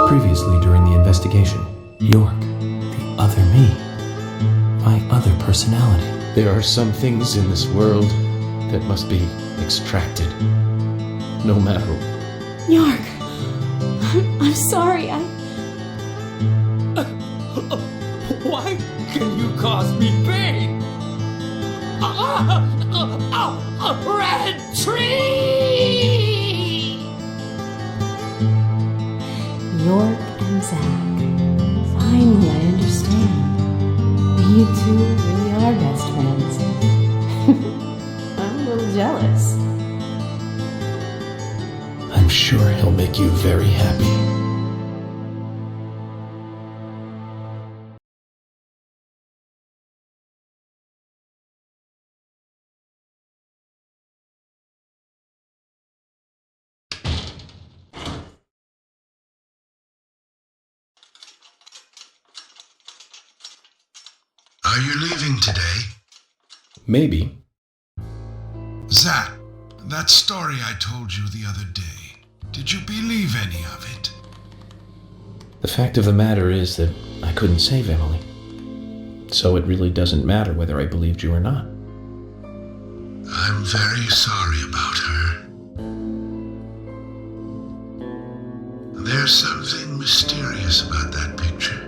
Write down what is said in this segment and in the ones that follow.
Previously during the investigation, York, the other me, my other personality. There are some things in this world that must be extracted, no matter. York, I'm sorry, Why can you cause me pain? A red tree! York and Zach. Finally, I understand. You two really are best friends. I'm a little jealous. I'm sure he'll make you very happy. Are you leaving today? Maybe. Zach, that story I told you the other day, did you believe any of it? The fact of the matter is that I couldn't save Emily. So it really doesn't matter whether I believed you or not. I'm very sorry about her. There's something mysterious about that picture.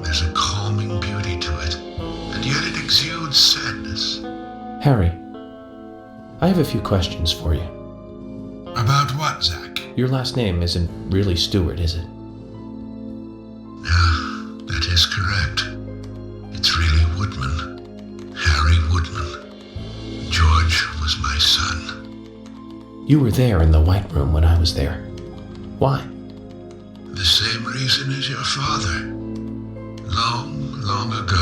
There's a calming beauty to it, and yet it exudes sadness. Harry, I have a few questions for you. About what, Zach? Your last name isn't really Stewart, is it? That is correct. It's really Woodman. Harry Woodman. George was my son. You were there in the White Room when I was there. Why? The same reason as your father. Long, long ago,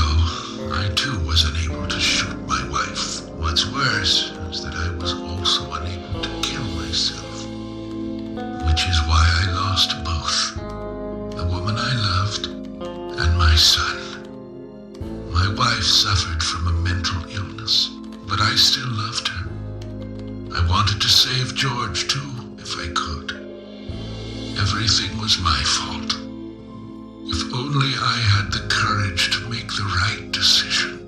I too was unable to shoot my wife. What's worse is that I was also unable to kill myself. Which is why I lost both. The woman I loved and my son. My wife suffered from a mental illness, but I still loved her. I wanted to save George too, if I could. Everything was my fault. If only I had the courage to make the right decision,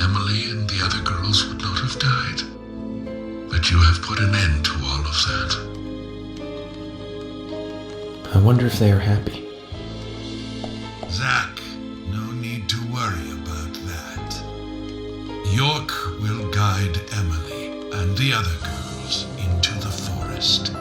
Emily and the other girls would not have died. But you have put an end to all of that. I wonder if they are happy. Zach, no need to worry about that. York will guide Emily and the other girls into the forest.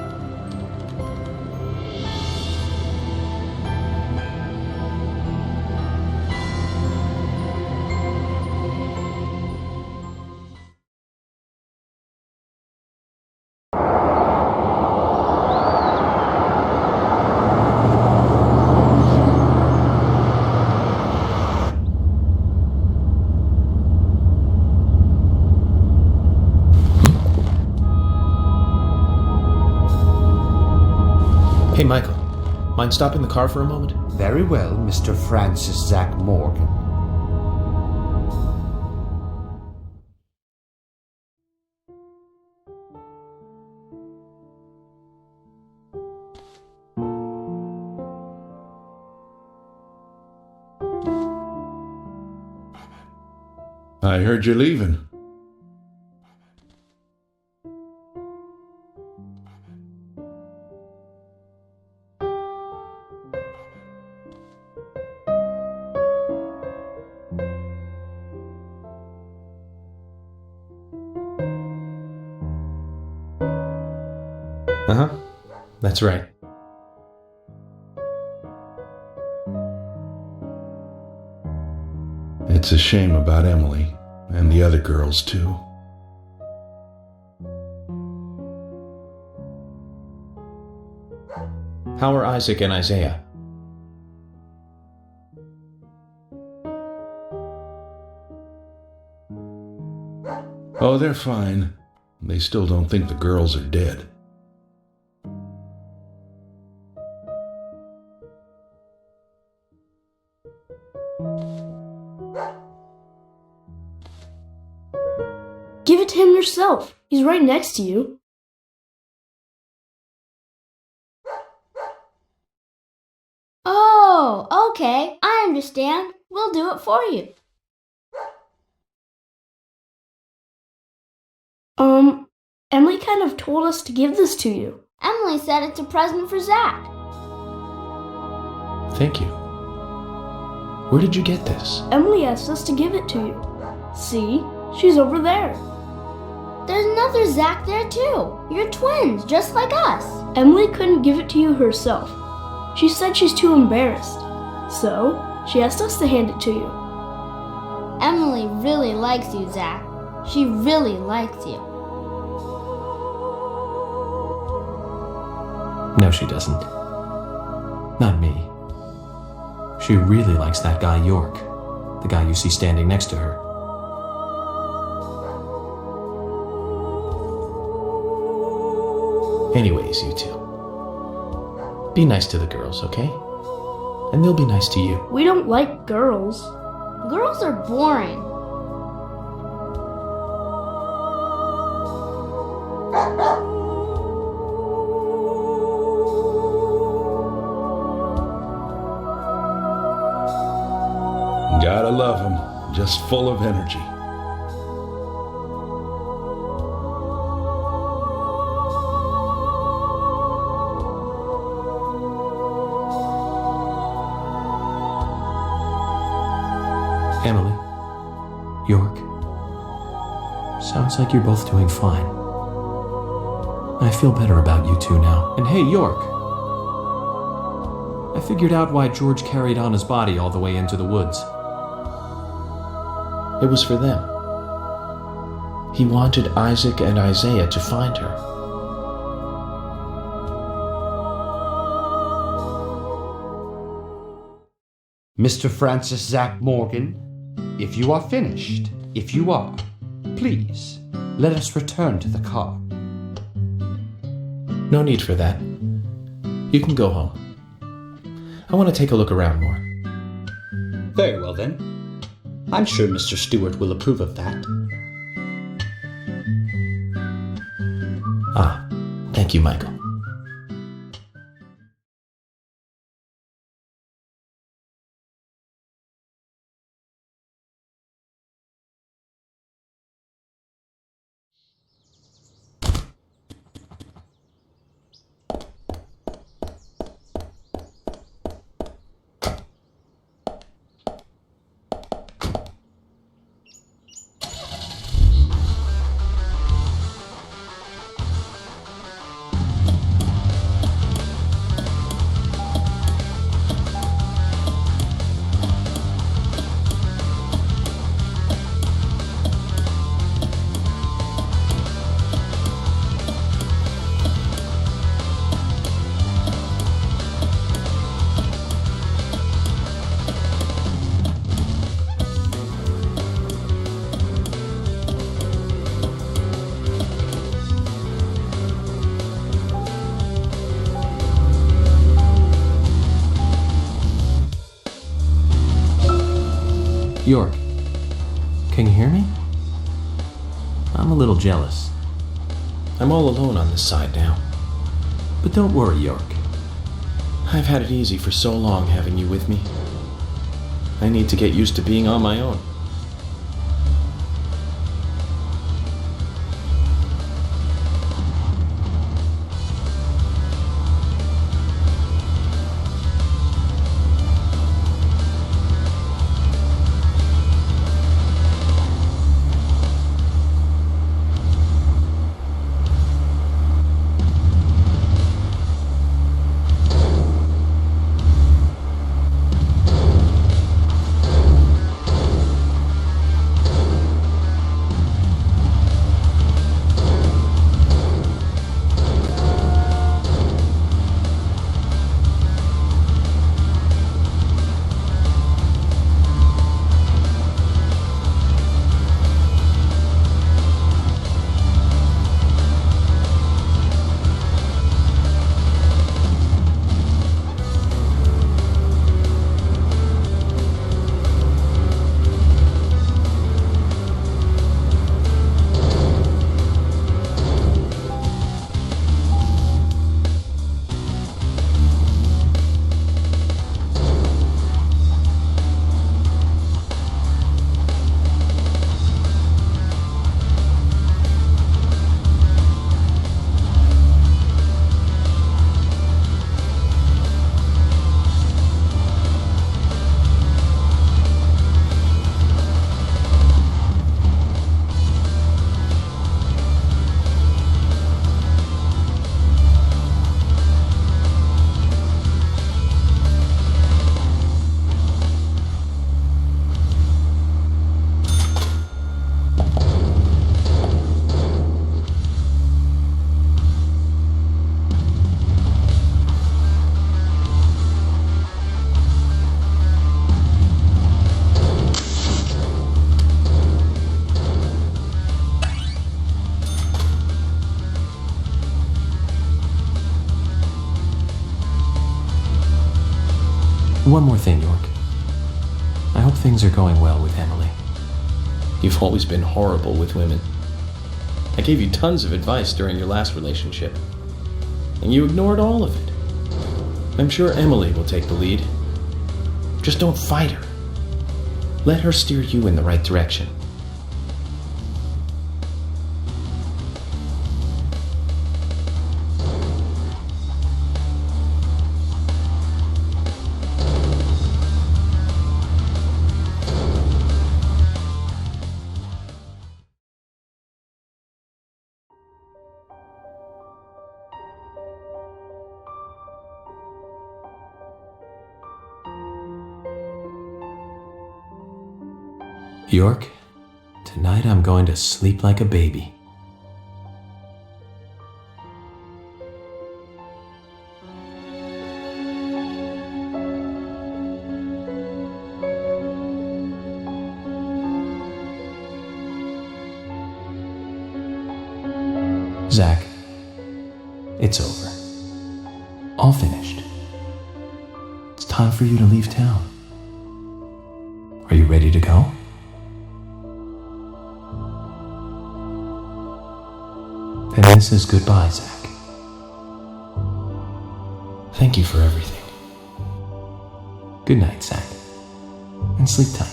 Hey, Michael, mind stopping the car for a moment? Very well, Mr. Francis Zach Morgan. I heard you're leaving. Uh-huh. That's right. It's a shame about Emily, and the other girls too. How are Isaac and Isaiah? Oh, they're fine. They still don't think the girls are dead. Give it to him yourself. He's right next to you. Oh, okay. I understand. We'll do it for you. Emily kind of told us to give this to you. Emily said it's a present for Zach. Thank you. Where did you get this? Emily asked us to give it to you. See? She's over there. There's another Zach there too. You're twins, just like us. Emily couldn't give it to you herself. She said she's too embarrassed. So, she asked us to hand it to you. Emily really likes you, Zach. She really likes you. No, she doesn't. Not me. She really likes that guy York, the guy you see standing next to her. Anyways, you two. Be nice to the girls, okay? And they'll be nice to you. We don't like girls. Girls are boring. Gotta love him. Just full of energy. Emily, York, sounds like you're both doing fine. I feel better about you two now. And hey, York, I figured out why George carried Anna's body all the way into the woods. It was for them. He wanted Isaac and Isaiah to find her. Mr. Francis Zach Morgan, if you are finished, if you are, please, let us return to the car. No need for that. You can go home. I want to take a look around more. Very well then. I'm sure Mr. Stewart will approve of that. Ah, thank you, Michael. York, can you hear me? I'm a little jealous. I'm all alone on this side now. But don't worry, York. I've had it easy for so long having you with me. I need to get used to being on my own. One more thing, York. I hope things are going well with Emily. You've always been horrible with women. I gave you tons of advice during your last relationship, and you ignored all of it. I'm sure Emily will take the lead. Just don't fight her. Let her steer you in the right direction. York, tonight I'm going to sleep like a baby. Zach, it's over. All finished. It's time for you to leave town. Are you ready to go? Then this is goodbye, Zach. Thank you for everything. Good night, Zach. And sleep tight.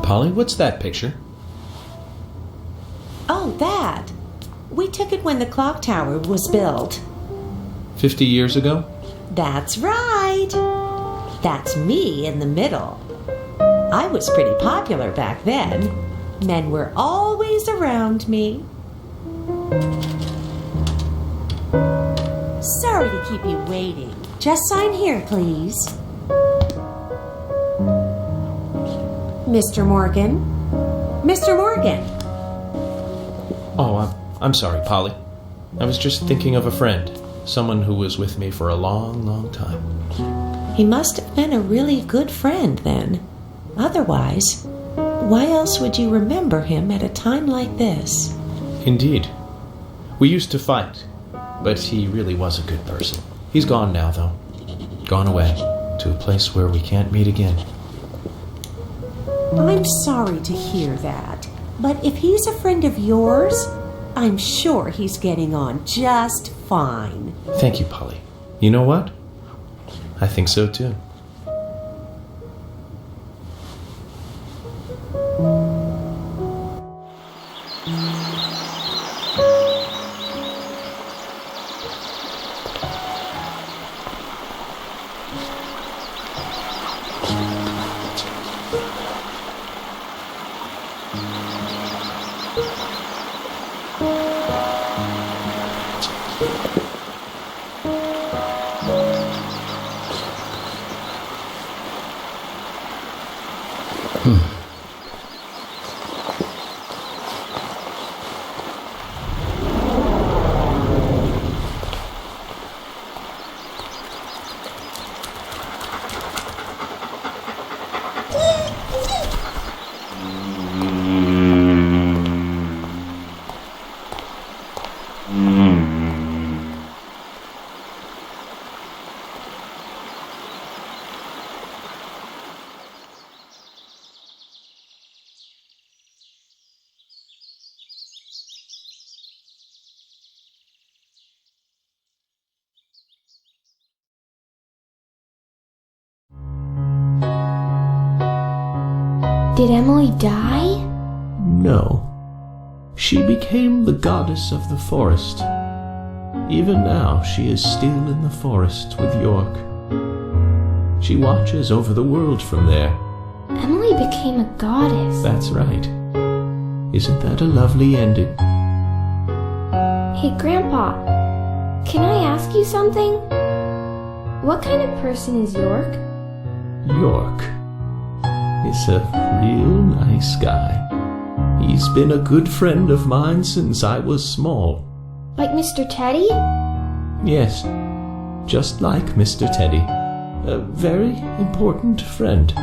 Polly, what's that picture? Oh, that. We took it when the clock tower was built. 50 years ago? That's right. That's me in the middle. I was pretty popular back then. Men were always around me. Sorry to keep you waiting. Just sign here, please. Mr. Morgan? Mr. Morgan! Oh, I'm sorry, Polly. I was just thinking of a friend. Someone who was with me for a long, long time. He must have been a really good friend then. Otherwise, why else would you remember him at a time like this? Indeed. We used to fight, but he really was a good person. He's gone now, though. Gone away to a place where we can't meet again. I'm sorry to hear that, but if he's a friend of yours, I'm sure he's getting on just fine. Thank you, Polly. You know what? I think so, too. Did Emily die? No. She became the goddess of the forest. Even now, she is still in the forest with York. She watches over the world from there. Emily became a goddess. That's right. Isn't that a lovely ending? Hey, Grandpa, can I ask you something? What kind of person is York? York is a real nice guy. He's been a good friend of mine since I was small. Like Mr. Teddy? Yes, just like Mr. Teddy, a very important friend.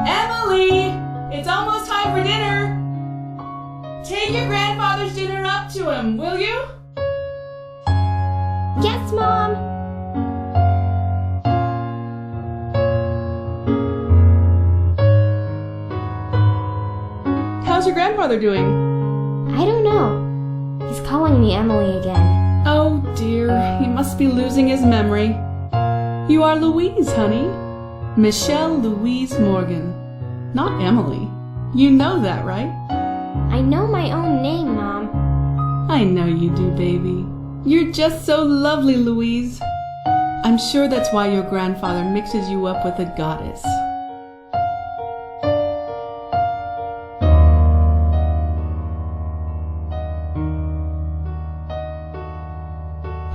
Emily! It's almost time for dinner! Take your grandfather's dinner up to him, will you? Yes, Mom! How's your grandfather doing? I don't know. He's calling me Emily again. Oh dear, he must be losing his memory. You are Louise, honey. Michelle Louise Morgan. Not Emily. You know that, right? I know my own name, Mom. I know you do, baby. You're just so lovely, Louise. I'm sure that's why your grandfather mixes you up with a goddess.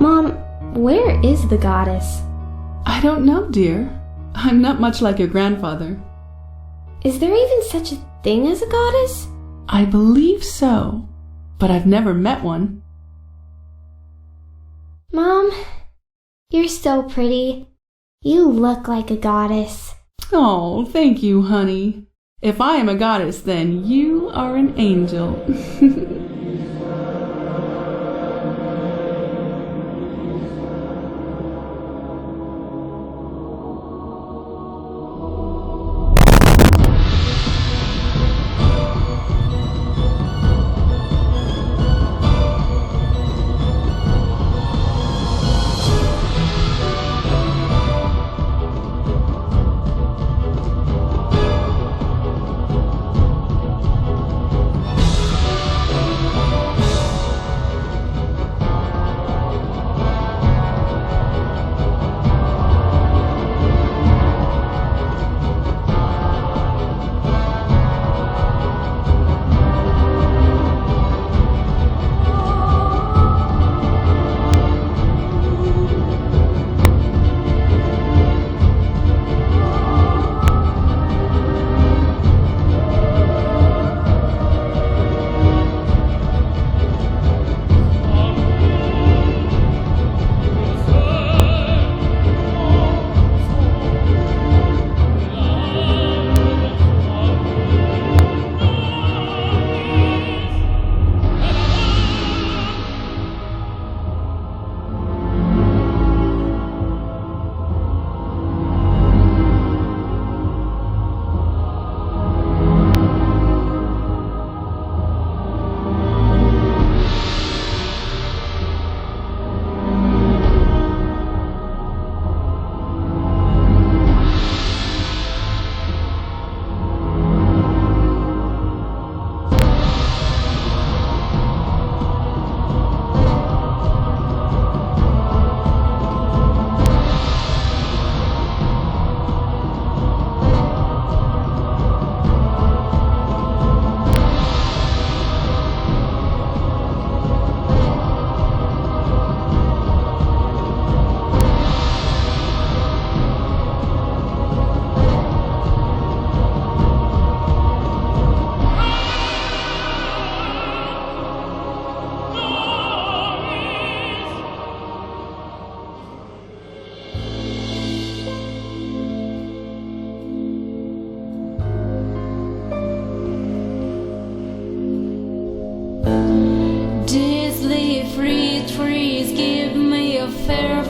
Mom, where is the goddess? I don't know, dear. I'm not much like your grandfather. Is there even such a thing as a goddess? I believe so, but I've never met one. Mom, you're so pretty. You look like a goddess. Oh, thank you, honey. If I am a goddess, then you are an angel.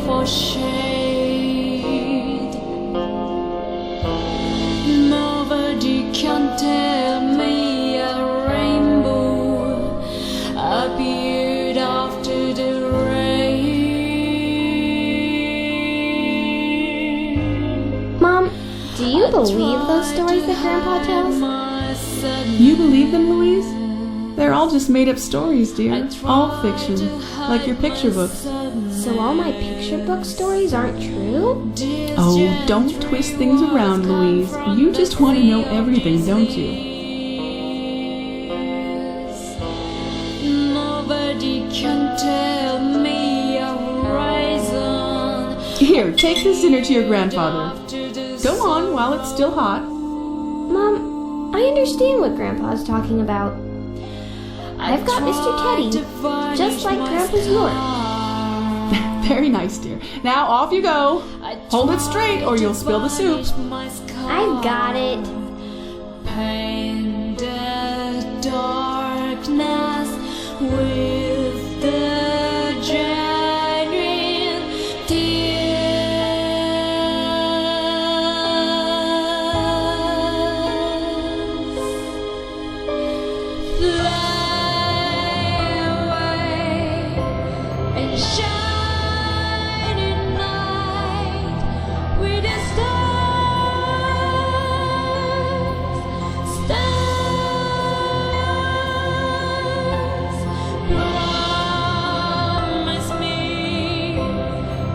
for shade. Nobody can tell me a rainbow appeared after the rain. Mom, do you believe those stories that Grandpa tells? You believe them, Louise? They're all just made-up stories, dear. All fiction, like your picture books. So all my picture book stories aren't true? Oh, don't twist things around, Louise. You just want to know everything, don't you? Nobody can tell me Here, take this dinner to your grandfather. Go on while it's still hot. Mom, I understand what Grandpa's talking about. I've got Mr. Teddy, just like Grandpa's York. Very nice, dear. Now off you go. Hold it straight or you'll spill the soup. I've got it. Paint the darkness with the genuine tears. Fly away and shine in night with the stars. Stars, promise me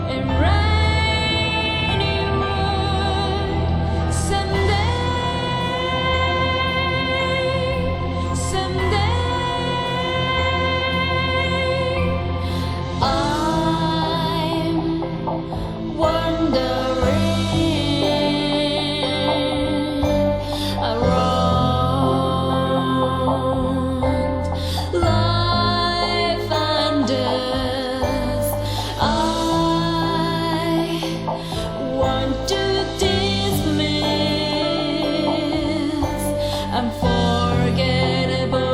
a rainy word someday, someday. I'm wandering around life and death. I want to dismiss unforgettable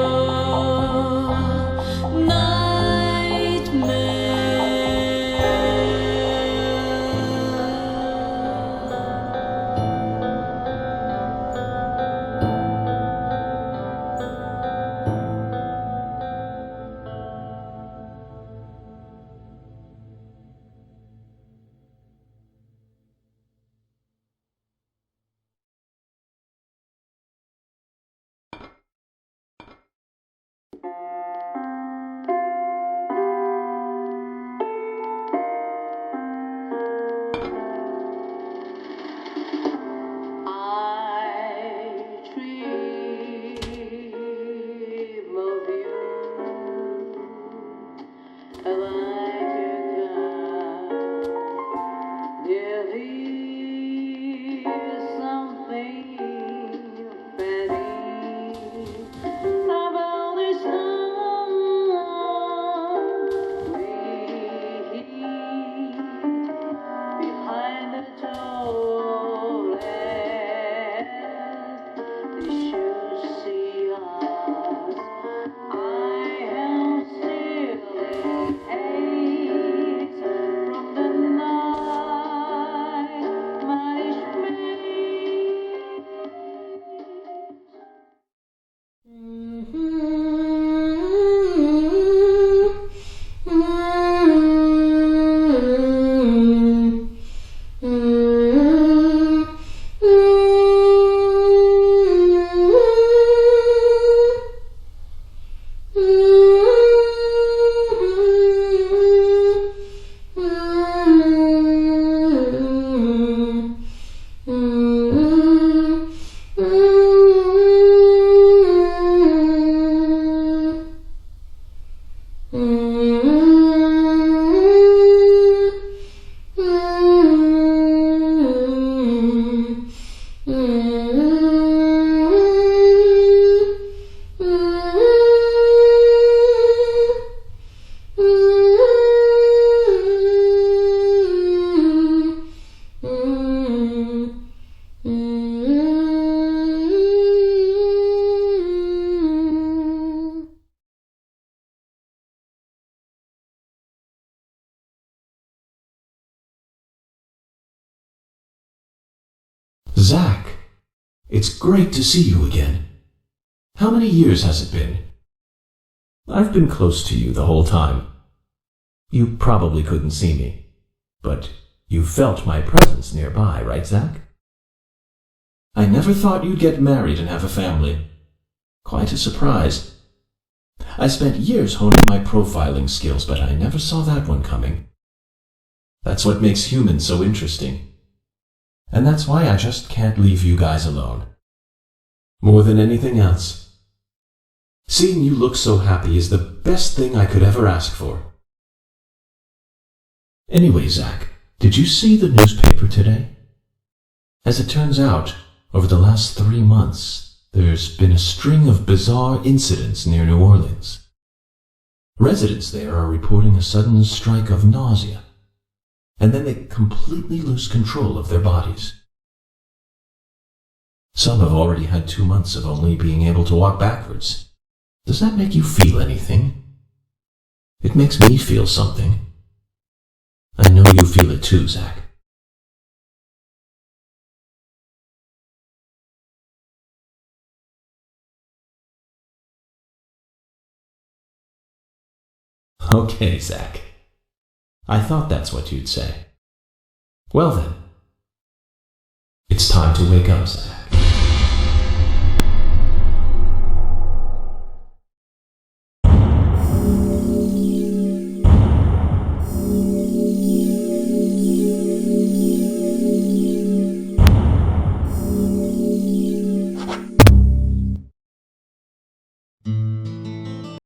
Zach, it's great to see you again. How many years has it been? I've been close to you the whole time. You probably couldn't see me, but you felt my presence nearby, right, Zach? I never thought you'd get married and have a family. Quite a surprise. I spent years honing my profiling skills, but I never saw that one coming. That's what makes humans so interesting. And that's why I just can't leave you guys alone. More than anything else. Seeing you look so happy is the best thing I could ever ask for. Anyway, Zach, Did you see the newspaper today? As it turns out, over the last 3 months, there's been a string of bizarre incidents near New Orleans. Residents there are reporting a sudden strike of nausea, and then they completely lose control of their bodies. Some have already had 2 months of only being able to walk backwards. Does that make you feel anything? It makes me feel something. I know you feel it too, Zach. Okay, Zach. I thought that's what you'd say. Well then, it's time to wake up, Zach.